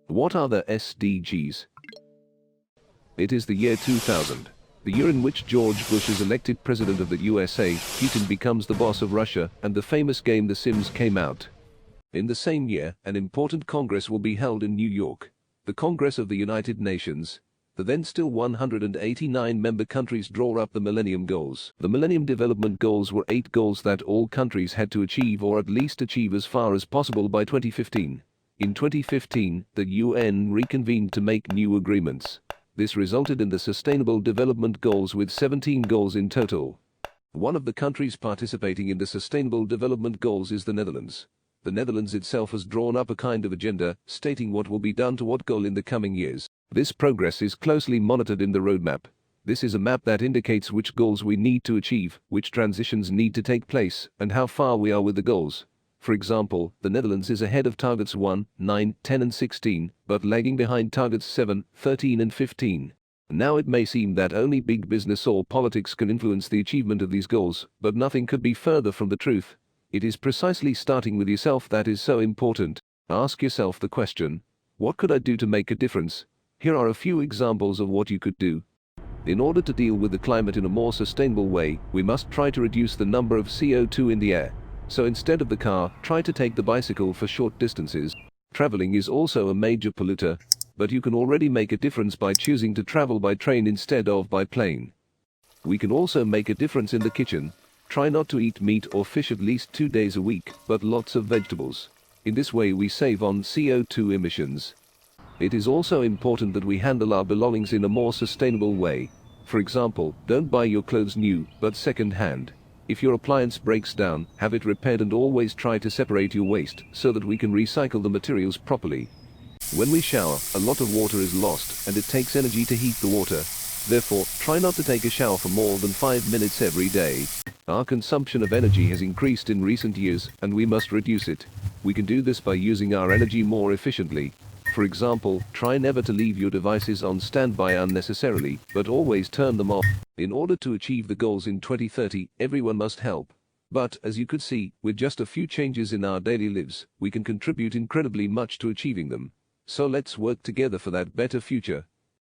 What are the SDGs? It is the year 2000, the year in which George Bush is elected president of the USA, Putin becomes the boss of Russia, and the famous game The Sims came out. In the same year, an important congress will be held in New York, the Congress of the United Nations. The then still 189 member countries draw up the Millennium Goals. The Millennium Development Goals were 8 goals that all countries had to achieve or at least achieve as far as possible by 2015. In 2015, the UN reconvened to make new agreements. This resulted in the Sustainable Development Goals with 17 goals in total. One of the countries participating in the Sustainable Development Goals is the Netherlands. The Netherlands itself has drawn up a kind of agenda, stating what will be done to what goal in the coming years. This progress is closely monitored in the roadmap. This is a map that indicates which goals we need to achieve, which transitions need to take place, and how far we are with the goals. For example, the Netherlands is ahead of targets 1, 9, 10 and 16, but lagging behind targets 7, 13 and 15. Now it may seem that only big business or politics can influence the achievement of these goals, but nothing could be further from the truth. It is precisely starting with yourself that is so important. Ask yourself the question, what could I do to make a difference? Here are a few examples of what you could do. In order to deal with the climate in a more sustainable way, we must try to reduce the number of CO2 in the air. So instead of the car, try to take the bicycle for short distances. Traveling is also a major polluter, but you can already make a difference by choosing to travel by train instead of by plane. We can also make a difference in the kitchen. Try not to eat meat or fish at least 2 days a week, but lots of vegetables. In this way we save on CO2 emissions. It is also important that we handle our belongings in a more sustainable way. For example, don't buy your clothes new, but second-hand. If your appliance breaks down, have it repaired and always try to separate your waste so that we can recycle the materials properly. When we shower, a lot of water is lost and it takes energy to heat the water. Therefore, try not to take a shower for more than 5 minutes every day. Our consumption of energy has increased in recent years and we must reduce it. We can do this by using our energy more efficiently. For example, try never to leave your devices on standby unnecessarily, but always turn them off. In order to achieve the goals in 2030, everyone must help. But, as you could see, with just a few changes in our daily lives, we can contribute incredibly much to achieving them. So let's work together for that better future.